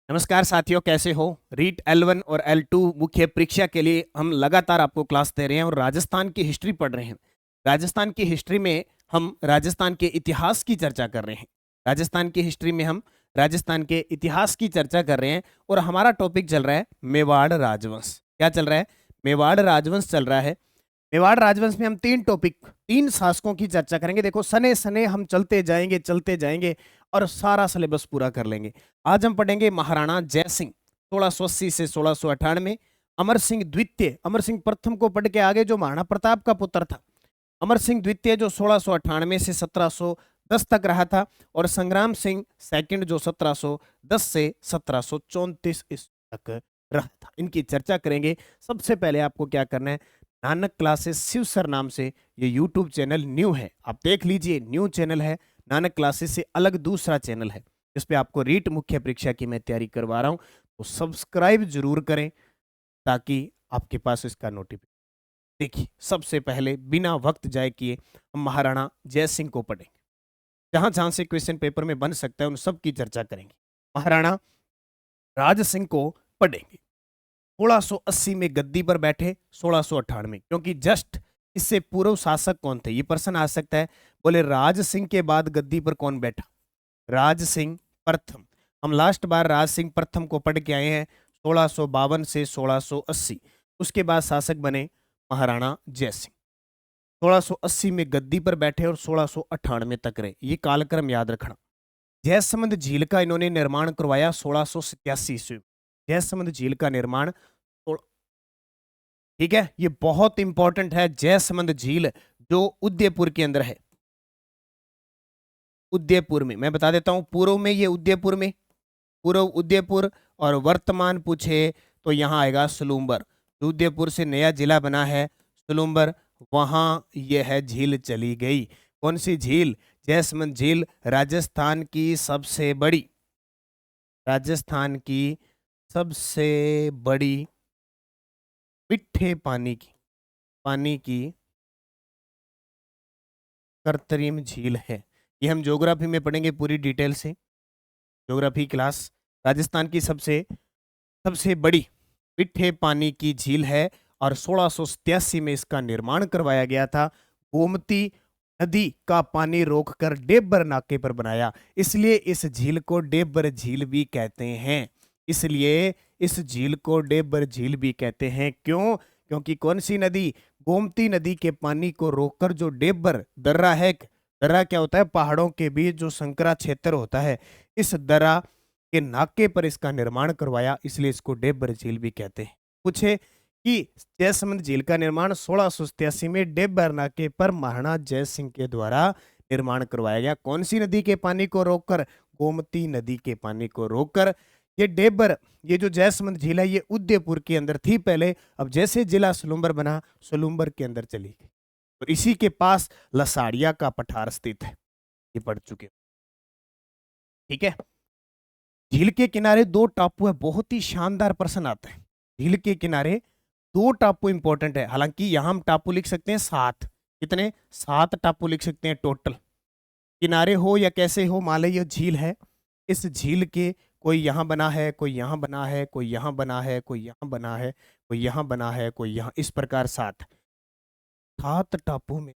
नमस्कार साथियों, कैसे हो। रीट L1 और L2 मुख्य परीक्षा के लिए हम लगातार आपको क्लास दे रहे हैं और राजस्थान की हिस्ट्री पढ़ रहे हैं। राजस्थान की हिस्ट्री में हम राजस्थान के इतिहास की चर्चा कर रहे हैं। राजस्थान की हिस्ट्री में हम राजस्थान के इतिहास की चर्चा कर रहे हैं और हमारा टॉपिक चल रहा है मेवाड़ राजवंश। क्या चल रहा है? मेवाड़ राजवंश चल रहा है। मेवाड़ राजवंश में हम तीन शासकों की चर्चा करेंगे। देखो, सने सने हम चलते जाएंगे और सारा सिलेबस पूरा कर लेंगे। आज हम पढ़ेंगे महाराणा जय सिंह 1680 से 1698। अमर सिंह द्वितीय, अमर सिंह प्रथम को पढ़ के आगे जो महाराणा प्रताप का पुत्र था, अमर सिंह द्वितीय जो 1698 से 1710 तक रहा था, और संग्राम सिंह सेकंड जो 1710 से 1734 तक रहा था। इनकी चर्चा करेंगे। सबसे पहले आपको क्या करना है, नानक क्लासेस शिव सर नाम से ये यूट्यूब चैनल न्यू है, आप देख लीजिए। न्यू चैनल है, नानक क्लासेस से अलग दूसरा चैनल है, इस पे आपको रीट मुख्य परीक्षा की मैं तैयारी करवा रहा हूं, तो सब्सक्राइब जरूर करें ताकि आपके पास इसका नोटिफिकेशन। देखिए, सबसे पहले बिना वक्त जाए किए हम महाराणा जय सिंह को पढ़ेंगे। जहां जहां से क्वेश्चन पेपर में बन सकता है उन सब की चर्चा करेंगे। महाराणा राज सिंह को पढ़ेंगे। 1680 में गद्दी पर बैठे, 1698 में, क्योंकि जस्ट इससे पूर्व शासक कौन थे ये प्रश्न आ सकता है। बोले राज सिंह के बाद गद्दी पर कौन बैठा? राज सिंह प्रथम। हम लास्ट बार राज सिंह प्रथम को पढ़ के आए हैं 1652 से 1680। उसके बाद शासक बने महाराणा जय सिंह। 1680 में गद्दी पर बैठे और 1698 तक रहे, ये कालक्रम याद रखना। जयसमंद झील का इन्होंने निर्माण करवाया 1687 ईस्वी में। जयसमंद झील का निर्माण, ठीक है, ये बहुत इंपॉर्टेंट है। जयसमंद झील जो उदयपुर के अंदर है, उदयपुर में, मैं बता देता हूं, पूर्व में ये उदयपुर में, पूर्व उदयपुर, और वर्तमान पूछे तो यहां आएगा सुलूम्बर। उदयपुर से नया जिला बना है सुलूम्बर, वहां यह है झील चली गई। कौन सी झील? जयसमंद झील, राजस्थान की सबसे बड़ी, राजस्थान की सबसे बड़ी मीठे पानी की कृत्रिम झील है। ये हम ज्योग्राफी में पढ़ेंगे पूरी डिटेल से, ज्योग्राफी क्लास। राजस्थान की सबसे सबसे बड़ी मीठे पानी की झील है और 1687 में इसका निर्माण करवाया गया था। गोमती नदी का पानी रोककर डेबर नाके पर बनाया, इसलिए इस झील को डेबर झील भी कहते हैं। इसलिए इस झील को डेबर झील भी कहते हैं। क्यों? क्योंकि कौन सी नदी? गोमती नदी के पानी को रोककर जो डेबर दर्रा है, दर्रा क्या होता है? पहाड़ों के बीच जो संकरा क्षेत्र होता है, इस दर्रा के नाके पर इसका निर्माण करवाया, इसलिए इसको डेबर झील भी कहते हैं। पूछे कि जयसमंद झील का निर्माण 1687 में डेबर नाके पर महाराणा जय सिंह के द्वारा निर्माण करवाया गया। कौन सी नदी के पानी को रोककर? गोमती नदी के पानी को रोककर। ये डेबर, ये जो जयसमंद झील है, ये उदयपुर के अंदर थी पहले, अब जैसे जिला सुलूम्बर बना, सुलूम्बर के अंदर चली गई। और इसी के पास लसाड़िया का पठार स्थित है, ये पढ़ चुके, ठीक है। झील के किनारे दो टापू है, बहुत ही शानदार प्रश्न आता है। झील के किनारे दो टापू इंपॉर्टेंट है, हालांकि यहां हम टापू लिख सकते हैं 7। कितने? 7 टापू लिख सकते हैं टोटल। किनारे हो या कैसे हो, मान लो ये झील है, इस झील के कोई यहां बना है, कोई यहां बना है, कोई यहां बना है, कोई यहां बना है, कोई यहां बना है, कोई यहां, इस प्रकार 7 टापू में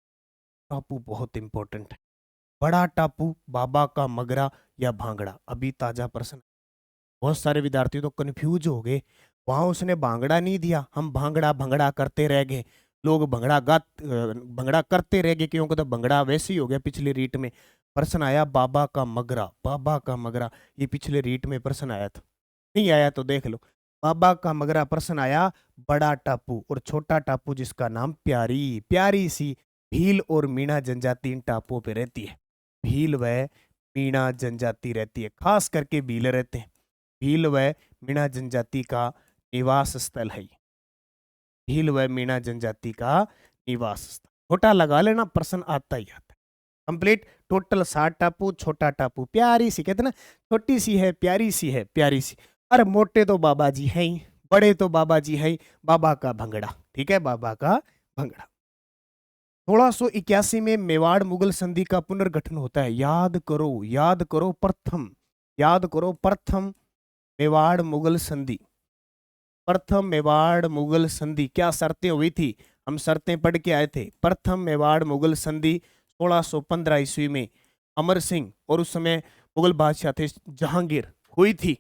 टापू बहुत इंपॉर्टेंट है। बड़ा टापू बाबा का मगरा या भांगड़ा, अभी ताजा प्रश्न। बहुत सारे विद्यार्थी तो कंफ्यूज हो गए, वहां उसने भांगड़ा नहीं दिया, हम भांगड़ा भंगड़ा करते रह गए। लोग भंगड़ा करते रह गए, क्योंकि तो भंगड़ा वैसे ही हो गया। पिछले रीट में प्रश्न आया बाबा का मगरा, बाबा का मगरा, ये पिछले रीट में प्रश्न आया था, नहीं आया तो देख लो। बाबा का मगरा प्रश्न आया। बड़ा टापू और छोटा टापू जिसका नाम प्यारी, प्यारी सी भील और मीणा जनजाति इन टापुओं पे रहती है। भील व मीणा जनजाति रहती है, खास करके भील रहते हैं। भील व मीणा जनजाति का निवास स्थल है। भील व मीणा जनजाति का निवास स्थल, छोटा लगा लेना, प्रश्न आता ही आता है। कंप्लीट। टोटल 7 टापू, छोटा टापू प्यारी सी, कहते ना, छोटी सी है प्यारी सी है, प्यारी सी। अरे मोटे तो बाबा जी हैं ही, बड़े तो बाबा जी हैं ही, बाबा का भंगड़ा, ठीक है, बाबा का भंगड़ा। 1681 में मेवाड़ मुगल संधि का पुनर्गठन होता है। याद करो, याद करो प्रथम, याद करो प्रथम मेवाड़ मुगल संधि, प्रथम मेवाड़ मुगल संधि, क्या शर्तें हुई थी? हम शर्तें पढ़ के आए थे। प्रथम मेवाड़ मुगल संधि 1615 ईस्वी में अमर सिंह और उस समय मुगल बादशाह थे जहांगीर, हुई थी।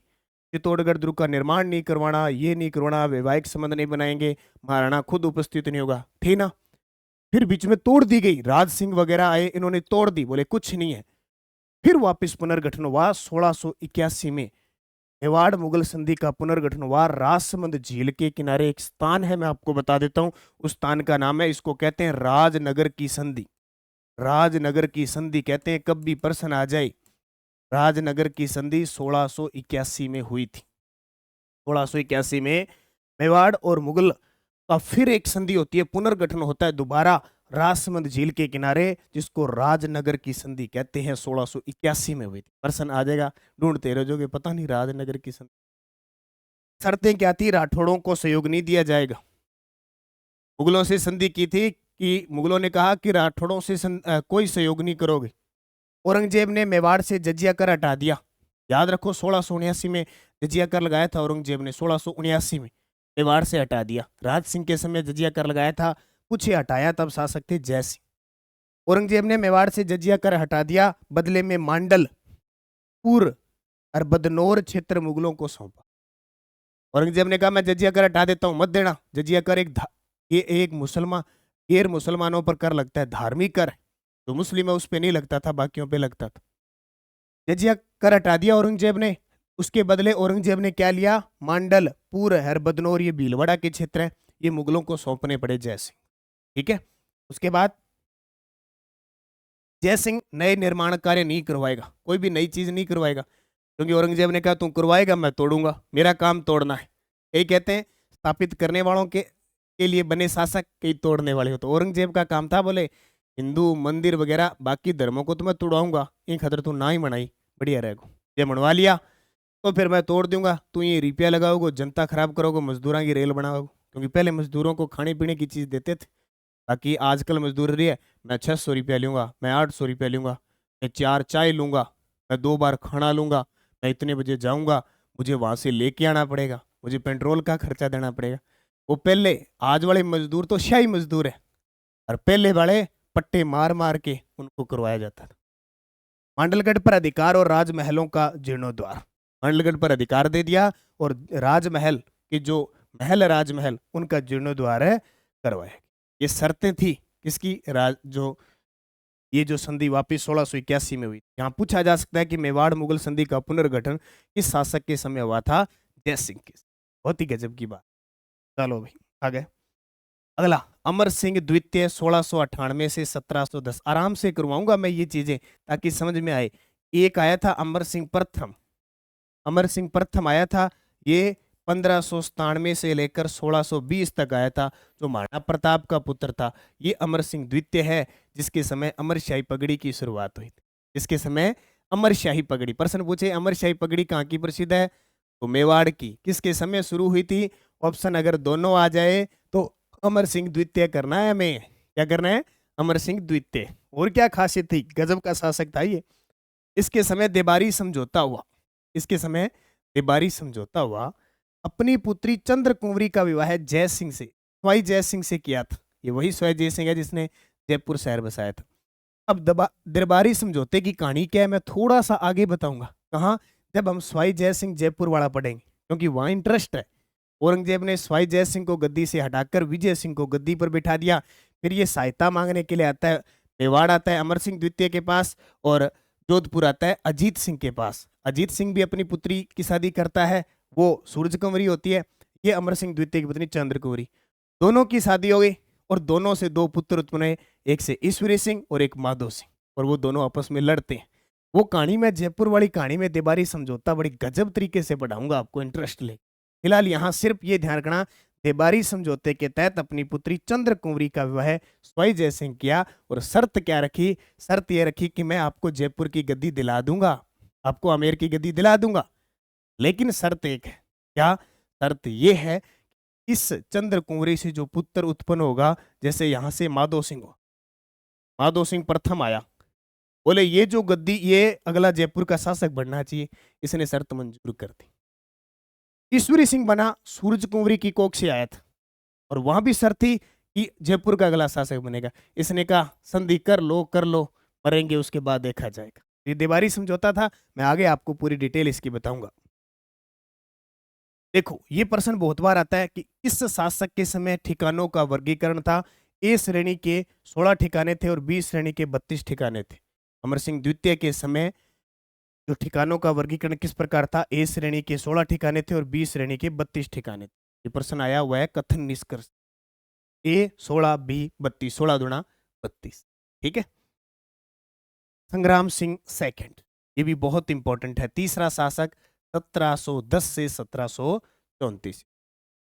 चित्तौड़गढ़ दुर्ग का निर्माण नहीं करवाना, ये नहीं करवाना, वैवाहिक संबंध नहीं बनाएंगे, महाराणा खुद उपस्थित नहीं होगा, थी ना। फिर बीच में तोड़ दी गई, राज सिंह वगैरह आए, इन्होंने तोड़ दी, बोले कुछ नहीं है। फिर वापस पुनर्गठन हुआ 1681 में। मेवाड़ मुगल संधि का पुनर्गठन हुआ। राजसमंद झील के किनारे एक स्थान है, मैं आपको बता देता हूं, उस स्थान का नाम है, इसको कहते हैं राजनगर की संधि। राजनगर की संधि कहते हैं, कब भी प्रश्न आ जाए। राजनगर की संधि 1681 में हुई थी। 1681 में मेवाड़ और मुगल का फिर एक संधि होती है, पुनर्गठन होता है दोबारा राजसमंद झील के किनारे, जिसको राजनगर की संधि कहते हैं। 1681 में हुई थी। प्रश्न आ जाएगा, ढूंढते रह जाओगे, पता नहीं राजनगर की संधि। शर्तें क्या थी? राठौड़ों को सहयोग नहीं दिया जाएगा। मुगलों से संधि की थी कि मुगलों ने कहा कि राठौड़ों से कोई सहयोग नहीं करोगे। औरंगजेब ने मेवाड़ से जजिया कर हटा दिया। याद रखो, 1679 में जजिया कर लगाया था औरंगजेब ने, 1679 में मेवाड़ से हटा दिया। राज सिंह के समय जजिया कर लगाया था, कुछ ही हटाया, तब शासक थे जय सिंह। औरंगजेब ने मेवाड़ से जजिया कर हटा दिया, बदले में मांडल, पुर और बदनौर क्षेत्र मुगलों को सौंपा। औरंगजेब ने कहा मैं जजिया कर हटा देता हूं, मत देना। जजिया कर ये एक मुसलमान, गैर मुसलमानों पर कर लगता है, धार्मिक कर है, तो मुस्लिम है उस पर नहीं लगता था, बाकियों पे लगता था। जजिया कर हटा दिया औरंगजेब ने। उसके बदले औरंगजेब ने क्या लिया? मांडल, पूर, हर बदनौर, ये भीलवाड़ा के क्षेत्र हैं, ये मुगलों को सौंपने पड़े जय सिंह। ठीक है। उसके बाद जय सिंह नए निर्माण कार्य नहीं करवाएगा, कोई भी नई चीज नहीं करवाएगा, क्योंकि औरंगजेब ने कहा तू करवाएगा मैं तोड़ूंगा, मेरा काम तोड़ना है। यही कहते हैं, स्थापित करने वालों के लिए बने शासक, कई तोड़ने वाले हो। तो औरंगजेब का काम था, बोले हिंदू मंदिर वगैरह बाकी धर्मों को तो मैं तोड़ाऊंगा, इन खतर तू ना ही मनाई, बढ़िया रहेगा। ये मनवा लिया तो फिर मैं तोड़ दूंगा, तू ये रुपया लगाओगे, जनता खराब करोगे, मजदूरों की रेल बनाओगे, क्योंकि पहले मजदूरों को खाने पीने की चीज देते थे। ताकि आजकल मजदूरी है, मैं 600 रुपया लूंगा, मैं 800 रुपया लूंगा, मैं 4 चाय लूंगा, मैं 2 बार खाना लूंगा, मैं इतने बजे जाऊंगा, मुझे वहां से लेके आना पड़ेगा, मुझे पेट्रोल का खर्चा देना पड़ेगा। वो पहले, आज वाले मजदूर तो शाही मजदूर है, और पहले वाले पट्टे मार मार के उनको करवाया जाता था। मांडलगढ़ पर अधिकार और राजमहलों का जीर्णोद्वार। मांडलगढ़ पर अधिकार दे दिया और राजमहल के जो महल, राजमहल, उनका जीर्णोद्वार है करवाया। ये शर्तें थी किसकी? ये जो संधि वापिस 1681 में हुई। यहाँ पूछा जा सकता है कि मेवाड़ मुगल संधि का पुनर्गठन किस शासक के समय हुआ था? जय सिंह के। बहुत ही गजब की बात। चलो भाई आगे। अगला, अमर सिंह द्वितीय 1698 से 1710। आराम से करवाऊंगा मैं ये चीजें ताकि समझ में आए। एक आया था अमर सिंह प्रथम, अमर सिंह प्रथम आया था, ये 1597 से लेकर 1620 तक आया था, जो महाराणा प्रताप का पुत्र था। ये अमर सिंह द्वितीय है, जिसके समय अमरशाही पगड़ी की शुरुआत हुई थी। जिसके समय अमरशाही पगड़ी, प्रश्न पूछे अमरशाही पगड़ी कहाँ की प्रसिद्ध है? तो मेवाड़ की। किसके समय शुरू हुई थी? ऑप्शन अगर दोनों आ जाए तो अमर सिंह द्वितीय करना है हमें। क्या करना है? अमर सिंह द्वितीय। और क्या खासियत थी, गजब का शासक था ये। इसके समय देबारी समझौता हुआ, इसके समय देबारी समझौता हुआ। अपनी पुत्री चंद्र कुंवरी का विवाह जय सिंह से, स्वाई जय सिंह से किया था। ये वही स्वाई जय सिंह है जिसने जयपुर शहर बसाया था। अब दरबारी समझौते की कहानी क्या है, मैं थोड़ा सा आगे बताऊंगा। कहाँ? जब हम स्वाई जय सिंह जयपुर वाला पढ़ेंगे, क्योंकि वहां इंटरेस्ट है। औरंगजेब ने स्वाई जय सिंह को गद्दी से हटाकर विजय सिंह को गद्दी पर बिठा दिया। फिर ये सहायता मांगने के लिए आता है, मेवाड़ आता है अमर सिंह द्वितीय के पास, और जोधपुर आता है अजीत सिंह के पास। अजीत सिंह भी अपनी पुत्री की शादी करता है, वो सूरज कुंवरी होती है। ये अमर सिंह द्वितीय की पत्नी चंद्र कुंवरी, दोनों की शादी हो गई और दोनों से 2 पुत्र उत्पन्न हुए, एक से ईश्वरी सिंह और एक माधो सिंह, और वो दोनों आपस में लड़ते हैं। वो कहानी मैं जयपुर वाली कहानी में देबारी समझौता बड़ी गजब तरीके से पढ़ाऊंगा आपको, इंटरेस्ट ले। फिलहाल यहाँ सिर्फ ये ध्यान रखना, देबारी समझौते के तहत अपनी पुत्री चंद्र कुंवरी का विवाह स्वाई जय सिंह किया, और शर्त क्या रखी? शर्त यह रखी कि मैं आपको जयपुर की गद्दी दिला दूंगा, आपको आमेर की गद्दी दिला दूंगा, लेकिन शर्त एक है। क्या शर्त? यह है इस चंद्र कुंवरी से जो पुत्र उत्पन्न होगा, जैसे यहां से माधो सिंह हो, माधो सिंह प्रथम आया, बोले ये जो गद्दी, ये अगला जयपुर का शासक बनना चाहिए। इसने शर्त मंजूर कर दी। ईश्वरी सिंह बना सूरज कुंवरी की कोख से आया था और वहां भी शर्त थी कि जयपुर का अगला शासक बनेगा। इसने कहा संधि कर लो, मरेंगे उसके बाद देखा जाएगा। ये देवारी समझौता था। मैं आगे आपको पूरी डिटेल इसकी बताऊंगा। देखो ये प्रश्न बहुत बार आता है कि किस शासक के समय ठिकानों का वर्गीकरण था। ए श्रेणी के 16 ठिकाने थे और बी श्रेणी के 32 ठिकाने थे। अमर सिंह द्वितीय के समय जो ठिकानों का वर्गीकरण किस प्रकार था, ए श्रेणी के 16 ठिकाने थे और बी श्रेणी के 32 ठिकाने थे। ये प्रश्न आया हुआ है कथन निष्कर्ष। ए 16, बी 32, 16 दूना 32। ठीक है। संग्राम सिंह सेकंड, ये भी बहुत इंपॉर्टेंट है, तीसरा शासक 1710 से 1734।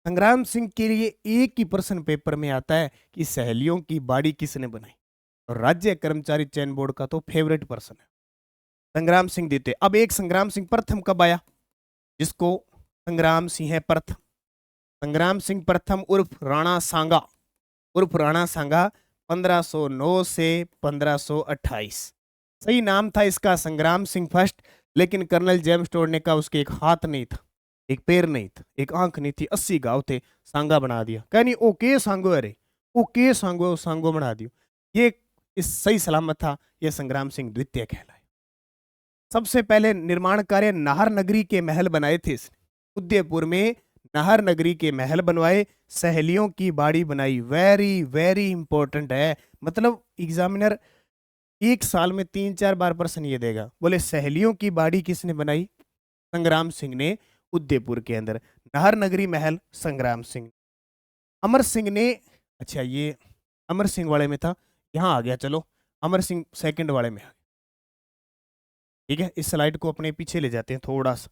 संग्राम सिंह के लिए एक ही प्रश्न पेपर में आता है कि सहेलियों की बाड़ी किसने बनाई, और राज्य कर्मचारी चयन बोर्ड का तो फेवरेट पर्सन है संग्राम सिंह द्वितीय। अब एक संग्राम सिंह प्रथम कब आया, जिसको संग्राम सिंह प्रथम, संग्राम सिंह प्रथम उर्फ राणा सांगा, उर्फ राणा सांगा 1509 से 1528। सही नाम था इसका संग्राम सिंह फर्स्ट, लेकिन कर्नल जेम्स टोड ने कहा उसके एक हाथ नहीं था, एक पैर नहीं था, एक आंख नहीं थी, 80 गांव थे, सांगा बना दिया। कहनी ओके सांगो, अरे ओके सांगो, सांगो बना दियो। ये इस सही सलामत था, यह संग्राम सिंह द्वितीय कहलाए। सबसे पहले निर्माण कार्य नाहर नगरी के महल बनाए थे इसने, उदयपुर में नाहर नगरी के महल बनवाए, सहेलियों की बाड़ी बनाई। वेरी वेरी इंपॉर्टेंट है, मतलब एग्जामिनर एक साल में 3-4 बार प्रश्न ये देगा। बोले सहेलियों की बाड़ी किसने बनाई, संग्राम सिंह ने, उदयपुर के अंदर। नाहर नगरी महल संग्राम सिंह। अमर सिंह ने, अच्छा ये अमर सिंह वाले में था, यहां आ गया, चलो अमर सिंह सेकंड वाले में। ठीक है, इस स्लाइड को अपने पीछे ले जाते हैं थोड़ा सा,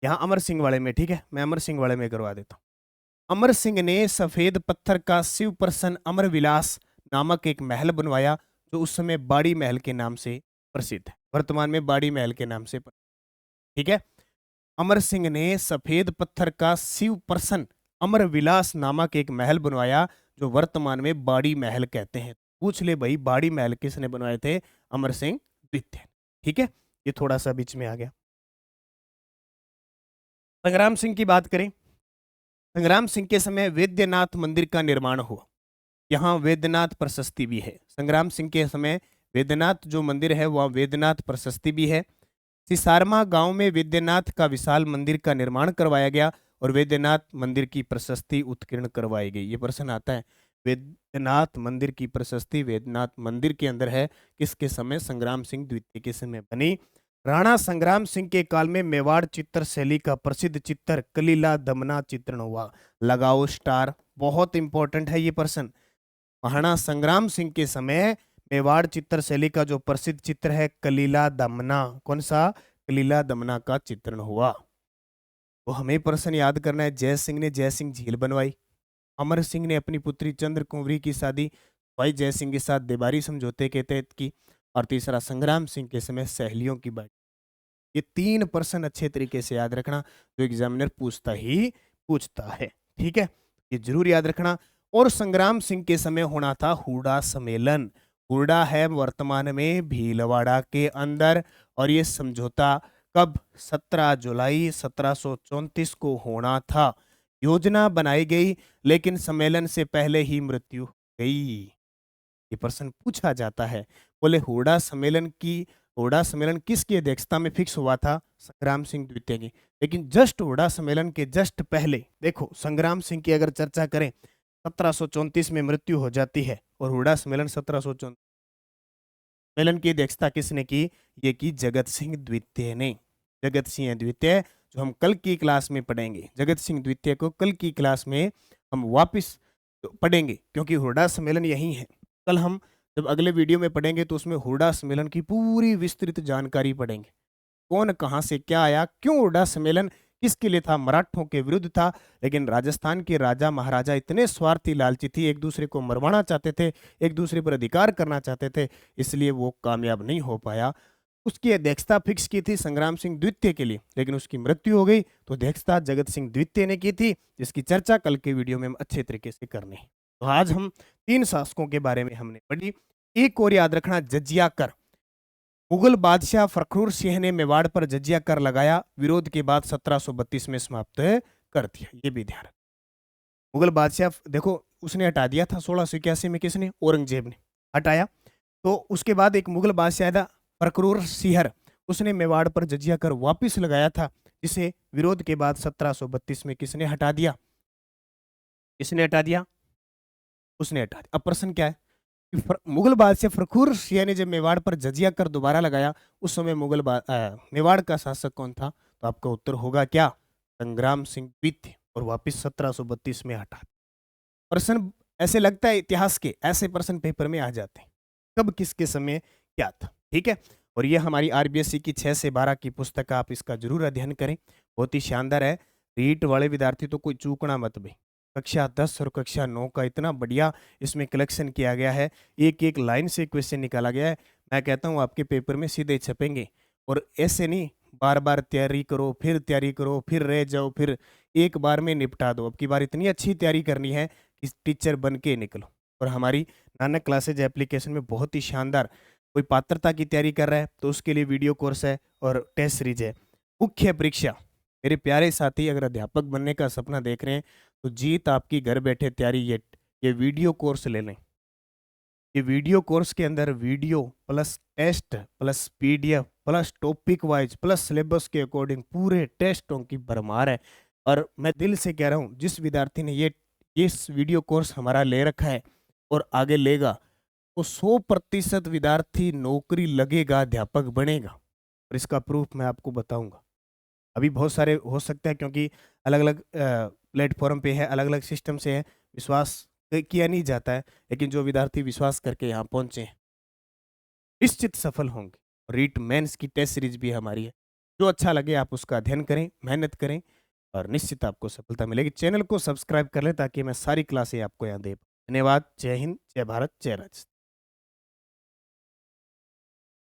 यहां अमर सिंह वाले में। ठीक है, मैं अमर सिंह वाले में करवा देता हूं। अमर सिंह ने सफेद पत्थर का शिव प्रसन्न अमर विलास नामक एक महल बनवाया, जो उस समय बाड़ी महल के नाम से प्रसिद्ध है, वर्तमान में बाड़ी महल के नाम से ठीक है। अमर सिंह ने सफेद पत्थर का शिव प्रसन्न अमर विलास नामक एक महल बनवाया, जो वर्तमान में बाड़ी महल कहते हैं। पूछ ले भाई बाड़ी महल किसने बनवाए थे, अमर सिंह द्वितीय। ठीक है, ये थोड़ा सा बीच में आ गया। संग्राम सिंह की बात करें, संग्राम सिंह के समय वैद्यनाथ मंदिर का निर्माण हुआ, यहाँ वैद्यनाथ प्रशस्ति भी है। संग्राम सिंह के समय वैद्यनाथ जो मंदिर है वह वैद्यनाथ प्रशस्ति भी है। सिसारमा गांव में वैद्यनाथ का विशाल मंदिर का निर्माण करवाया गया और वैद्यनाथ मंदिर की प्रशस्ति उत्कीर्ण करवाई गई। ये प्रश्न आता है, वैद्यनाथ मंदिर की प्रशस्ति वैद्यनाथ मंदिर के अंदर है, किसके समय, संग्राम सिंह द्वितीय के समय बनी। राणा संग्राम सिंह के काल में मेवाड़ चित्र शैली का प्रसिद्ध चित्र कलीला दमना चित्रण हुआ। लगाओ स्टार, बहुत इंपॉर्टेंट है ये प्रश्न। महाराणा संग्राम सिंह के समय मेवाड़ चित्र शैली का जो प्रसिद्ध चित्र है कलीला दमना, कौन सा, कलीला दमना का चित्रण हुआ। तो हमें प्रश्न याद करना है, जय सिंह ने जय सिंह झील बनवाई, अमर सिंह ने अपनी पुत्री चंद्र कुंवरी की शादी भाई जय सिंह के साथ देवारी समझौते के तहत की, और तीसरा संग्राम सिंह के समय सहेलियों की बाड़ी। ये 3 प्रश्न अच्छे तरीके से याद रखना, जो एग्जामिनर पूछता ही पूछता है। ठीक है, ये जरूर याद रखना। और संग्राम सिंह के समय होना था हुडा सम्मेलन। हुडा है वर्तमान में भीलवाड़ा के अंदर, और ये समझौता कब, 17 जुलाई 1734 को होना था। योजना बनाई गई, लेकिन सम्मेलन से पहले ही मृत्यु हो गई। ये प्रश्न पूछा जाता है। बोले हुडा सम्मेलन किसकी अध्यक्षता में फिक्स हुआ था, संग्राम सिंह द्वितीय की। लेकिन जस्ट हुडा सम्मेलन के जस्ट पहले देखो, संग्राम सिंह की अगर चर्चा करें 1734 में मृत्यु हो जाती है, और हुडा सम्मेलन 1734 सम्मेलन की अध्यक्षता किसने की, ये की जगत सिंह द्वितीय ने। जगत सिंह द्वितीय जो हम कल की क्लास में पढ़ेंगे, जगत सिंह द्वितीय को कल की क्लास में हम वापस पढ़ेंगे, क्योंकि हुडा सम्मेलन यही है। कल हम जब अगले वीडियो में पढ़ेंगे तो उसमें हुडा सम्मेलन की पूरी विस्तृत जानकारी पढ़ेंगे। कौन कहां से क्या आया, क्यों हुडा सम्मेलन किसके लिए था, मराठों के विरुद्ध था। लेकिन राजस्थान के राजा महाराजा इतने स्वार्थी लालची थी, एक दूसरे को मरवाना चाहते थे, एक दूसरे पर अधिकार करना चाहते थे, इसलिए वो कामयाब नहीं हो पाया। उसकी अध्यक्षता फिक्स की थी संग्राम सिंह द्वितीय के लिए, लेकिन उसकी मृत्यु हो गई, तो अध्यक्षता जगत सिंह द्वितीय ने की थी, जिसकी चर्चा कल के वीडियो में हम अच्छे तरीके से करनी है। तो आज हम 3 शासकों के बारे में हमने पढ़ी। एक और याद रखना, जजिया कर। मुगल बादशाह फखरुर सिंह ने मेवाड़ पर जजिया कर लगाया, विरोध के बाद 1732 में समाप्त कर दिया। ये भी ध्यान रखना। मुगल बादशाह देखो उसने हटा दिया था 1681 में, किसने? औरंगजेब ने हटाया। तो उसके बाद एक मुगल बादशाह था फखरुर सिंह, उसने मेवाड़ पर जजिया कर वापस लगाया था, जिसे विरोध के बाद 1732 में किसने हटा दिया? किसने हटा दिया? उसने हटा दिया। अब प्रश्न क्या है कि मुगल बादशाह फखरुर सिंह ने जब मेवाड़ पर जजिया कर दोबारा लगाया, उस समय मेवाड़ का शासक कौन था? तो आपका उत्तर होगा क्या? संग्राम सिंह द्वितीय। और वापिस 1732 में हटा। प्रश्न ऐसे लगता है इतिहास के ऐसे प्रश्न पेपर में आ जाते हैं, कब किसके समय क्या था। ठीक है, और ये हमारी आरबीएससी की 6 से 12 की पुस्तक, आप इसका जरूर अध्ययन करें, बहुत ही शानदार है। रीट वाले विद्यार्थी तो कोई चूकना मत भाई। कक्षा 10 और कक्षा 9 का इतना बढ़िया इसमें कलेक्शन किया गया है, एक एक लाइन से क्वेश्चन निकाला गया है। मैं कहता हूँ आपके पेपर में सीधे छपेंगे। और ऐसे नहीं बार बार तैयारी करो, फिर तैयारी करो, फिर रह जाओ, फिर एक बार में निपटा दो। अब की बार इतनी अच्छी तैयारी करनी है कि टीचर बन के निकलो। और हमारी नानक क्लासेज एप्लीकेशन में बहुत ही शानदार, कोई पात्रता की तैयारी कर रहा है तो उसके लिए वीडियो कोर्स है और टेस्ट सीरीज है। मुख्य परीक्षा, मेरे प्यारे साथी अगर अध्यापक बनने का सपना देख रहे हैं तो जीत आपकी घर बैठे तैयारी, ये वीडियो कोर्स ले लें। ये वीडियो कोर्स के अंदर video plus test plus PDF plus topic wise plus syllabus के अकॉर्डिंग पूरे टेस्टों की भरमार है। और मैं दिल से कह रहा हूँ जिस विद्यार्थी ने ये इस वीडियो कोर्स हमारा ले रखा है और आगे लेगा, वो 100% विद्यार्थी नौकरी लगेगा, अध्यापक बनेगा। और इसका प्रूफ मैं आपको बताऊंगा। अभी बहुत सारे हो सकता है क्योंकि अलग अलग प्लेटफॉर्म पे है, अलग अलग सिस्टम से है, विश्वास किया नहीं जाता है, लेकिन जो विद्यार्थी विश्वास करके यहाँ पहुंचे हैं निश्चित सफल होंगे। रीट मेंस की टेस्ट सीरीज भी हमारी है, जो अच्छा लगे आप उसका अध्ययन करें, मेहनत करें और निश्चित आपको सफलता मिलेगी। चैनल को सब्सक्राइब कर लें ताकि मैं सारी क्लासें आपको यहाँ दे पाऊँ। धन्यवाद। जय हिंद, जय भारत, जय राजस्थान।